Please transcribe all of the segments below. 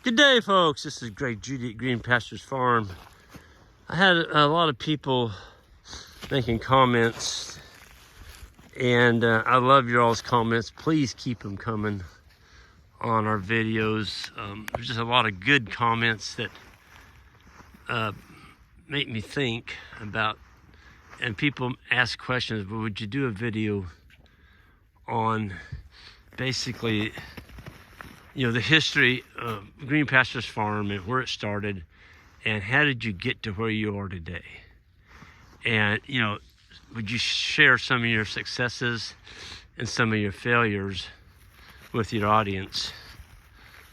Good day, folks. This is Greg Judy at Green Pastures Farm. I had a lot of people making comments, and I love your all's comments. Please keep them coming on our videos. There's just a lot of good comments that make me think about, and people ask questions, but would you do a video on basically, you know, the history of Green Pastures Farm and where it started, and how did you get to where you are today? And, you know, would you share some of your successes and some of your failures with your audience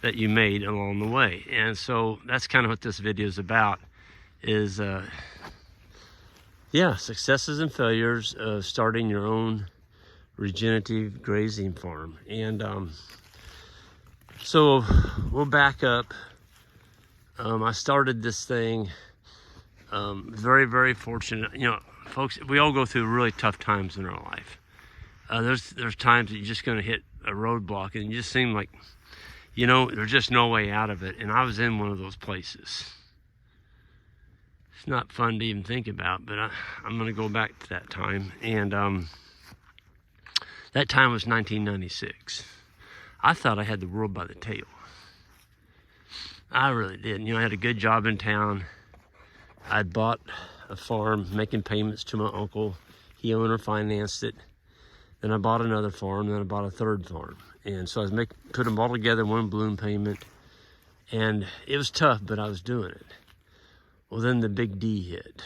that you made along the way? And so that's kind of what this video is about, is, successes and failures of starting your own regenerative grazing farm. And, so we'll back up. I started this thing, very, very fortunate. You know, folks, we all go through really tough times in our life. There's times that you're just going to hit a roadblock and you just seem like, you know, there's just no way out of it. And I was in one of those places. It's not fun to even think about, but I'm going to go back to that time. And that time was 1996. I thought I had the world by the tail. I really did. You know, I had a good job in town. I'd bought a farm, making payments to my uncle. He owned or financed it. Then I bought another farm, then I bought a third farm. And so I was put them all together in one balloon payment. And it was tough, but I was doing it. Well, then the big D hit.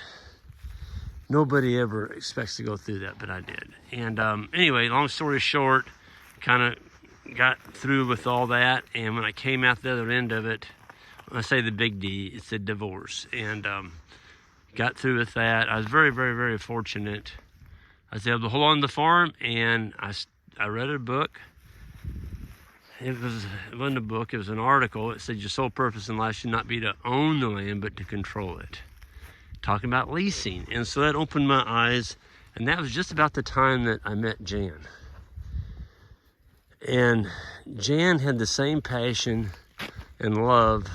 Nobody ever expects to go through that, but I did. And anyway, long story short, kind of got through with all that, and when I came out the other end of it, when I say the big D, it's a divorce, and got through with that. I was very, very, very fortunate. I was able to hold on to the farm, and I read a book. It wasn't a book, it was an article. It said your sole purpose in life should not be to own the land, but to control it. Talking about leasing. And so that opened my eyes, and that was just about the time that I met Jan. And Jan had the same passion and love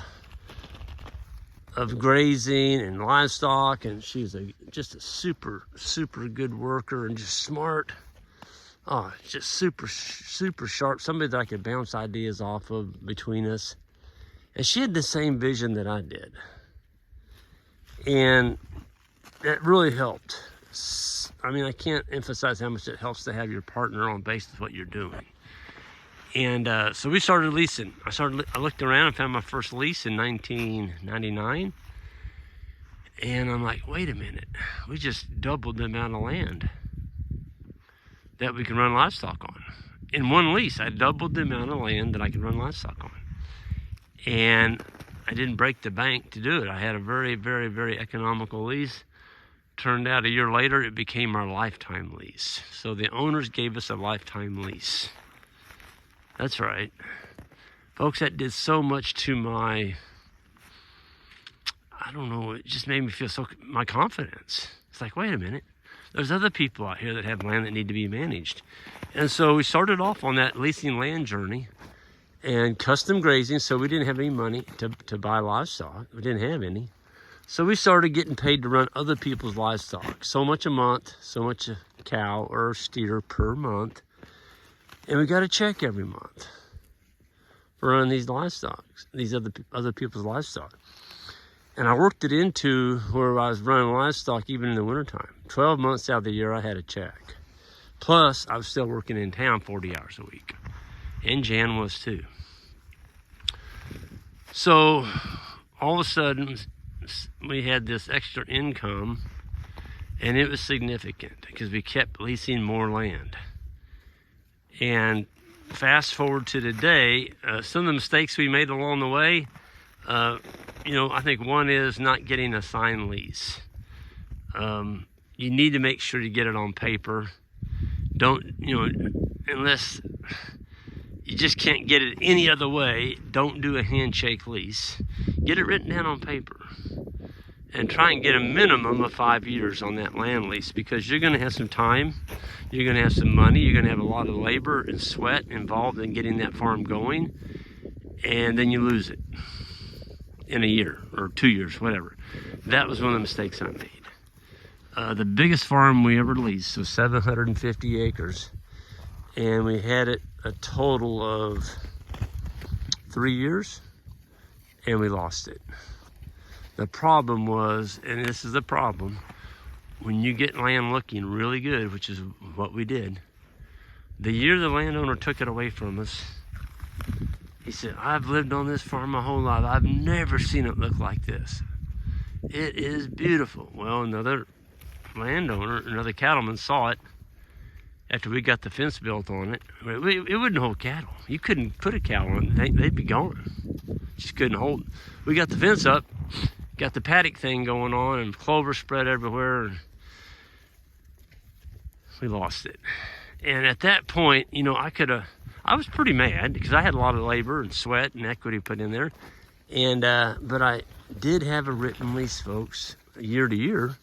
of grazing and livestock, and she's just a super, super good worker and just smart. Oh, just super, super sharp. Somebody that I could bounce ideas off of between us. And she had the same vision that I did. And that really helped. I mean, I can't emphasize how much it helps to have your partner on base with what you're doing. And so we started leasing. I looked around and found my first lease in 1999. And I'm like, wait a minute. We just doubled the amount of land that we can run livestock on. In one lease, I doubled the amount of land that I could run livestock on. And I didn't break the bank to do it. I had a very, very, very economical lease. Turned out a year later, it became our lifetime lease. So the owners gave us a lifetime lease. That's right. Folks, that did so much to my, I don't know, it just made me feel my confidence. It's like, wait a minute. There's other people out here that have land that need to be managed. And so we started off on that leasing land journey and custom grazing, so we didn't have any money to buy livestock. We didn't have any. So we started getting paid to run other people's livestock. So much a month, so much a cow or a steer per month. And we got a check every month for running these livestock, these other people's livestock. And I worked it into where I was running livestock even in the wintertime. 12 months out of the year, I had a check. Plus, I was still working in town 40 hours a week. And Jan was too. So, all of a sudden, we had this extra income, and it was significant because we kept leasing more land. And fast forward to today, some of the mistakes we made along the way, you know, I think one is not getting a signed lease. You need to make sure you get it on paper. Don't, you know, unless you just can't get it any other way, don't do a handshake lease. Get it written down on paper. And try and get a minimum of 5 years on that land lease, because you're going to have some time, you're going to have some money, you're going to have a lot of labor and sweat involved in getting that farm going, and then you lose it. in a year or 2 years, whatever. That was one of the mistakes I made. The biggest farm we ever leased was 750 acres, and we had it a total of 3 years, and we lost it. The problem was, and this is the problem, when you get land looking really good, which is what we did, the year the landowner took it away from us, he said, I've lived on this farm my whole life. I've never seen it look like this. It is beautiful. Well, another landowner, another cattleman saw it after we got the fence built on it. It wouldn't hold cattle. You couldn't put a cow on it. They'd be gone. Just couldn't hold it. We got the fence up, got the paddock thing going on, and clover spread everywhere, and we lost it. And at that point, you know, I was pretty mad because I had a lot of labor and sweat and equity put in there. And, but I did have a written lease, folks, year to year,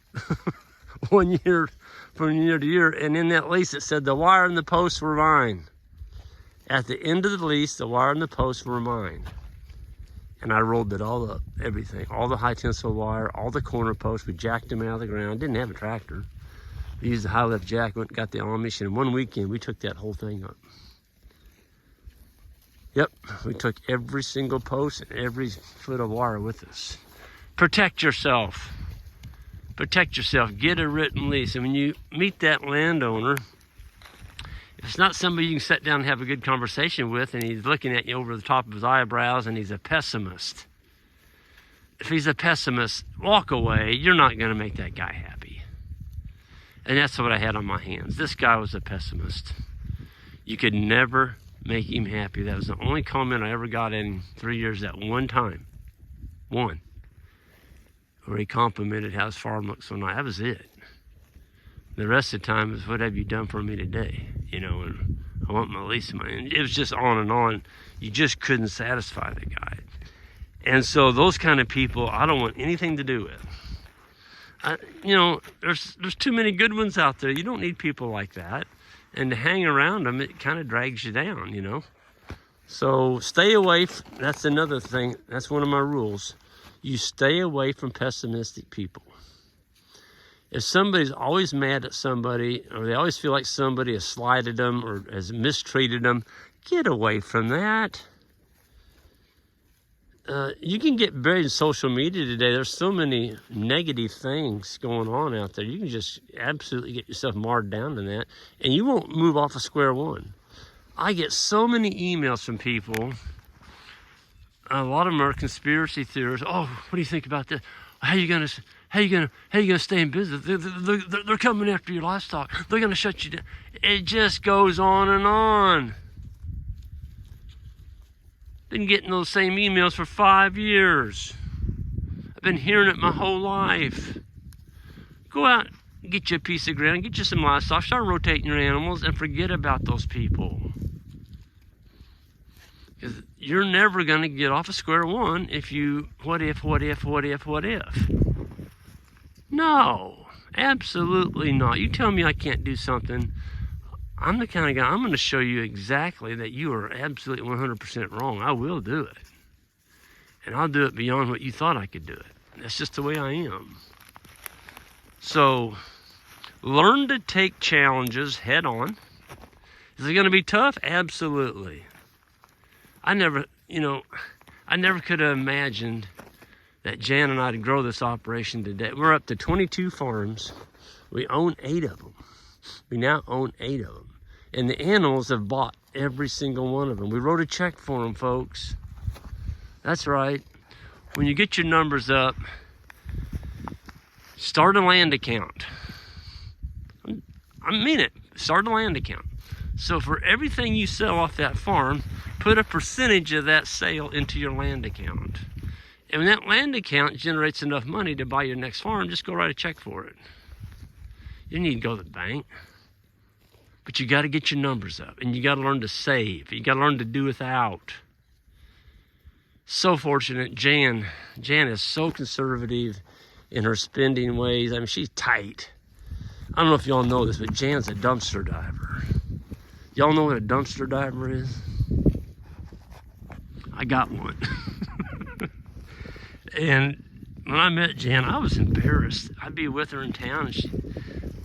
1 year from year to year. And in that lease, it said the wire and the posts were mine. At the end of the lease, the wire and the posts were mine. And I rolled it all up, everything, all the high tensile wire, all the corner posts. We jacked them out of the ground. Didn't have a tractor. We used the high lift jack, went and got the Amish, and in 1 weekend, we took that whole thing up. Yep, we took every single post and every foot of wire with us. Protect yourself. Protect yourself. Get a written lease. And when you meet that landowner, if it's not somebody you can sit down and have a good conversation with, and he's looking at you over the top of his eyebrows and he's a pessimist, if he's a pessimist, walk away. You're not going to make that guy happy. And that's what I had on my hands. This guy was a pessimist. You could never make him happy. That was the only comment I ever got in 3 years, that one time. One. Where he complimented how his farm looked so nice. That was it. The rest of the time was, what have you done for me today? You know, and I want my lease money. And it was just on and on. You just couldn't satisfy the guy. And so those kind of people, I don't want anything to do with. You know, there's too many good ones out there. You don't need people like that. And to hang around them, it kind of drags you down, you know. So stay away. That's another thing. That's one of my rules. You stay away from pessimistic people. If somebody's always mad at somebody, or they always feel like somebody has slighted them or has mistreated them, get away from that. You can get buried in social media today. There's so many negative things going on out there. You can just absolutely get yourself marred down in that, and you won't move off of square one. I get so many emails from people. A lot of them are conspiracy theorists. Oh, what do you think about this? How you gonna stay in business? They're coming after your livestock. They're gonna shut you down. It just goes on and on. Been getting those same emails for 5 years. I've been hearing it my whole life. Go out, get you a piece of ground, get you some livestock, start rotating your animals, and forget about those people. Because you're never going to get off of square one if you, what if? No, absolutely not. You tell me I can't do something, I'm the kind of guy, I'm going to show you exactly that you are absolutely 100% wrong. I will do it. And I'll do it beyond what you thought I could do it. That's just the way I am. So, learn to take challenges head on. Is it going to be tough? Absolutely. I never could have imagined that Jan and I would grow this operation today. We're up to 22 farms. We own 8 of them. We now own 8 of them. And the animals have bought every single one of them. We wrote a check for them, folks. That's right. When you get your numbers up, start a land account. I mean it. Start a land account. So for everything you sell off that farm, put a percentage of that sale into your land account. And when that land account generates enough money to buy your next farm, just go write a check for it. You need to go to the bank. But you got to get your numbers up, and you got to learn to save. You got to learn to do without. So fortunate, Jan is so conservative in her spending ways. I mean, she's tight. I don't know if y'all know this, but Jan's a dumpster diver. Y'all know what a dumpster diver is? I got one. And when I met Jan, I was embarrassed. I'd be with her in town,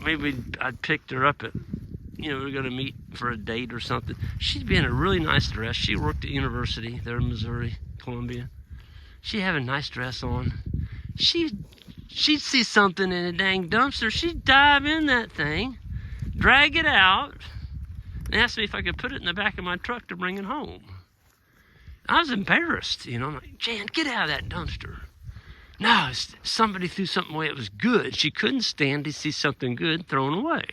and I'd picked her up at, we were going to meet for a date or something. She'd be in a really nice dress. She worked at university there in Missouri, Columbia. She'd have a nice dress on. She'd see something in a dang dumpster. She'd dive in that thing, drag it out, and ask me if I could put it in the back of my truck to bring it home. I was embarrassed, I'm like, Jan, get out of that dumpster. No, somebody threw something away. It was good. She couldn't stand to see something good thrown away.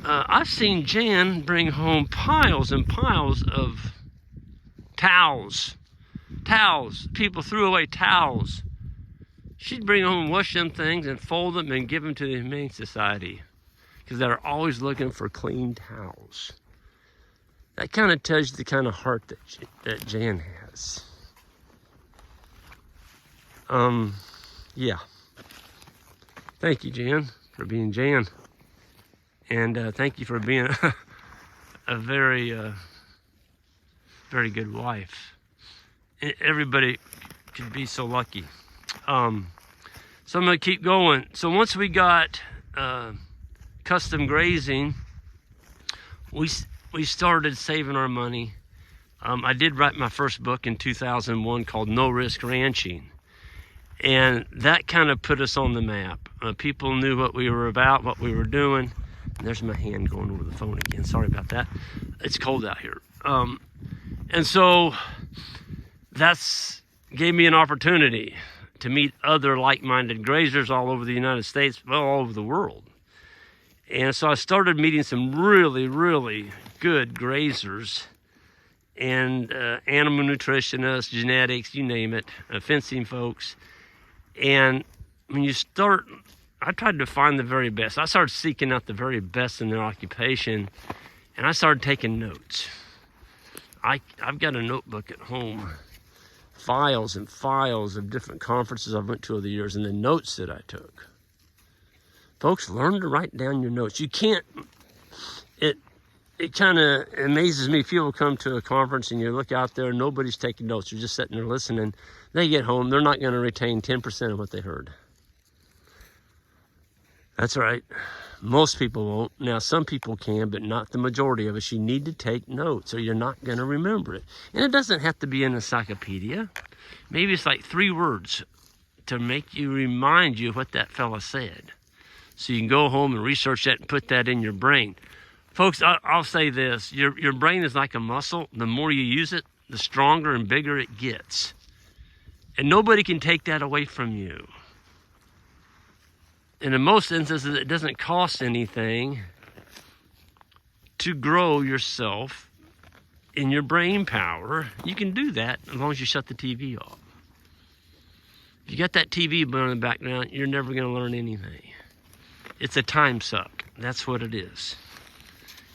I've seen Jan bring home piles and piles of towels. People threw away towels. She'd bring home and wash them things and fold them and give them to the Humane Society because they're always looking for clean towels. That kind of tells you the kind of heart that Jan has. Yeah. Thank you, Jan, for being Jan. And thank you for being a very, very good wife. Everybody could be so lucky. So I'm going to keep going. So once we got custom grazing, we started saving our money. I did write my first book in 2001 called No Risk Ranching. And that kind of put us on the map. People knew what we were about, what we were doing. And there's my hand going over the phone again. Sorry about that. It's cold out here. And so that's gave me an opportunity to meet other like-minded grazers all over the United States, well, all over the world. And so I started meeting some really, really good grazers and animal nutritionists, genetics, you name it, fencing folks. And when you start, I tried to find the very best. I started seeking out the very best in their occupation, and I started taking notes. I've got a notebook at home, files and files of different conferences I went to over the years, and the notes that I took. Folks, learn to write down your notes. You can't, it kind of amazes me. People come to a conference and you look out there, nobody's taking notes. You're just sitting there listening. They get home, they're not going to retain 10% of what they heard. That's right. Most people won't. Now, some people can, but not the majority of us. You need to take notes or you're not going to remember it. And it doesn't have to be an encyclopedia. Maybe it's like 3 words to make you remind you of what that fella said. So you can go home and research that and put that in your brain. Folks, I'll say this. Your brain is like a muscle. The more you use it, the stronger and bigger it gets. And nobody can take that away from you. And in most instances, it doesn't cost anything to grow yourself in your brain power. You can do that as long as you shut the TV off. If you got that TV on in the background, you're never going to learn anything. It's a time suck. That's what it is.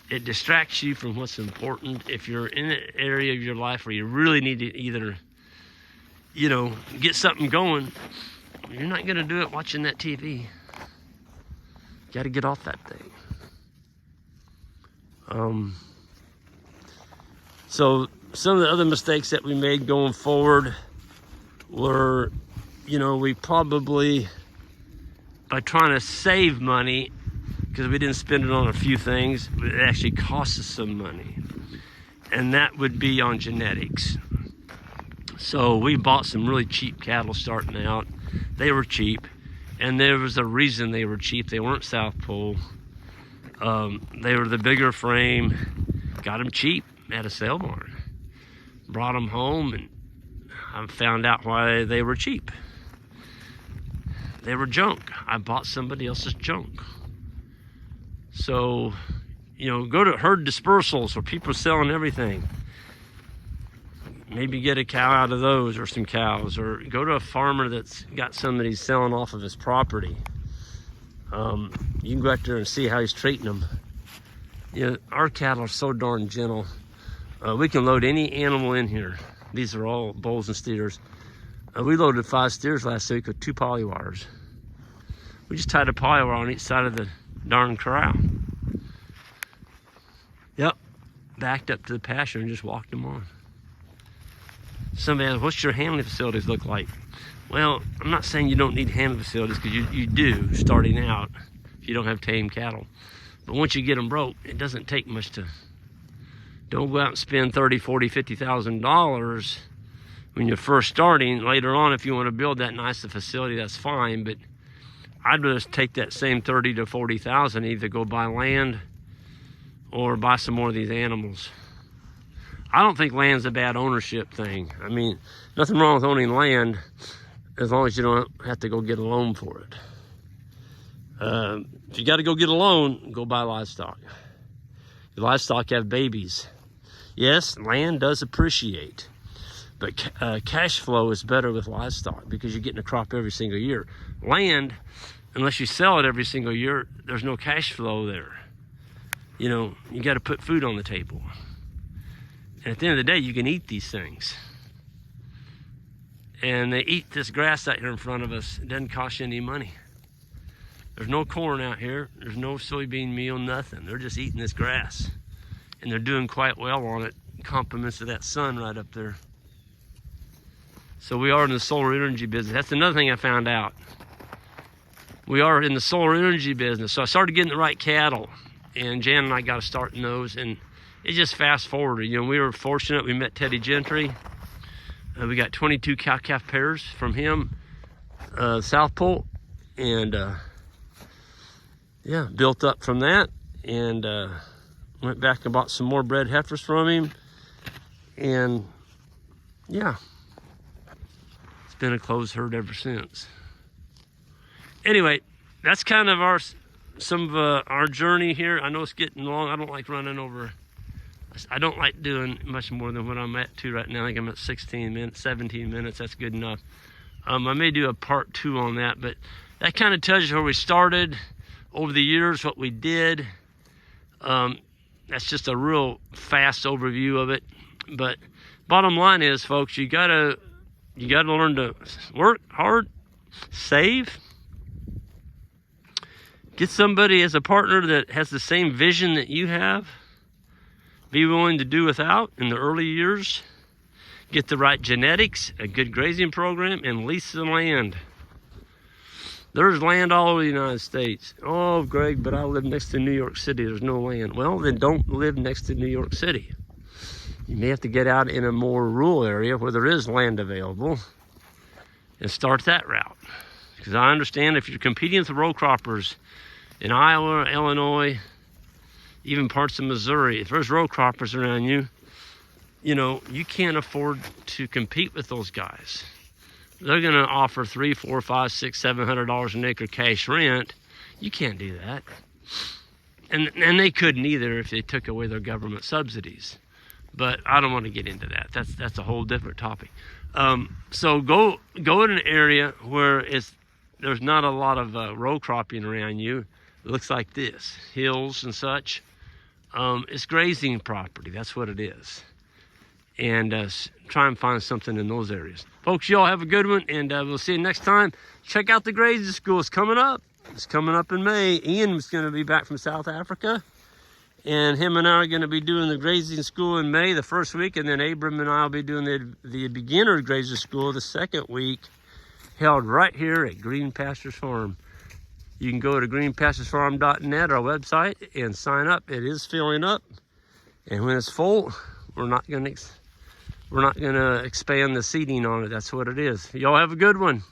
It distracts you from what's important. If you're in an area of your life where you really need to either, get something going, you're not going to do it watching that TV. You got to get off that thing. So some of the other mistakes that we made going forward were, we probably, by trying to save money, because we didn't spend it on a few things, it actually cost us some money. And that would be on genetics. So we bought some really cheap cattle starting out. They were cheap, and there was a reason they were cheap. They weren't South Pole. They were the bigger frame. Got them cheap at a sale barn. Brought them home, and I found out why they were cheap. They were junk. I bought somebody else's junk. So, go to herd dispersals where people are selling everything. Maybe get a cow out of those or some cows, or go to a farmer that's got somebody selling off of his property. You can go out there and see how he's treating them. Our cattle are so darn gentle. We can load any animal in here. These are all bulls and steers. We loaded 5 steers last week with 2 poly wires. We just tied a poly wire on each side of the darn corral. Yep, backed up to the pasture and just walked them on. Somebody asks, what's your handling facilities look like? Well, I'm not saying you don't need handling facilities, because you do starting out if you don't have tame cattle. But once you get them broke, it doesn't take much to. Don't go out and spend $30,000, $40,000, $50,000 when you're first starting. Later on, if you want to build that nice facility, that's fine. But I'd just take that same $30,000 to $40,000, either go buy land or buy some more of these animals. I don't think land's a bad ownership thing. I mean, nothing wrong with owning land as long as you don't have to go get a loan for it. If you got to go get a loan, go buy livestock. Your livestock have babies. Yes, land does appreciate, but cash flow is better with livestock because you're getting a crop every single year. Land, unless you sell it every single year, there's no cash flow there. You know, you got to put food on the table. And at the end of the day, you can eat these things. And they eat this grass out here in front of us. It doesn't cost you any money. There's no corn out here. There's no soybean meal, nothing. They're just eating this grass. And they're doing quite well on it. Compliments of that sun right up there. So we are in the solar energy business. That's another thing I found out. We are in the solar energy business. So I started getting the right cattle. And Jan and I got to start in those. And it just fast forwarded. You know, we were fortunate. We met Teddy Gentry. We got 22 cow-calf pairs from him, South Pole. And yeah, built up from that. And went back and bought some more bred heifers from him. And yeah, it's been a closed herd ever since. Anyway, that's kind of some of our journey here. I know it's getting long. I don't like running over. I don't like doing much more than what I'm at to right now. I think I'm at 16 minutes, 17 minutes. That's good enough. I may do a part 2 on that, but that kind of tells you where we started over the years, what we did. That's just a real fast overview of it. But bottom line is, folks, you gotta learn to work hard, save, get somebody as a partner that has the same vision that you have. Be willing to do without in the early years. Get the right genetics, a good grazing program, and lease the land. There's land all over the United States. Oh, Greg, but I live next to New York City. There's no land. Well, then don't live next to New York City. You may have to get out in a more rural area where there is land available and start that route. Because I understand if you're competing with the row croppers in Iowa, Illinois, even parts of Missouri, if there's row croppers around you, you know, you can't afford to compete with those guys. They're going to offer $300, $400, $500, $600, $700 an acre cash rent. You can't do that. And they couldn't either if they took away their government subsidies. But I don't want to get into that. That's a whole different topic. So go in an area where there's not a lot of row cropping around you. It looks like this, hills and such. It's grazing property. That's what it is. And try and find something in those areas. Folks, y'all have a good one, and we'll see you next time. Check out the grazing school. It's coming up. It's coming up in May. Ian was going to be back from South Africa, and him and I are going to be doing the grazing school in May, the first week, and then Abram and I will be doing the beginner grazing school the second week, held right here at Green Pastures Farm. You can go to greenpasturesfarm.net, our website, and sign up. It is filling up, and when it's full, we're not going to expand the seating on it. That's what it is. Y'all have a good one.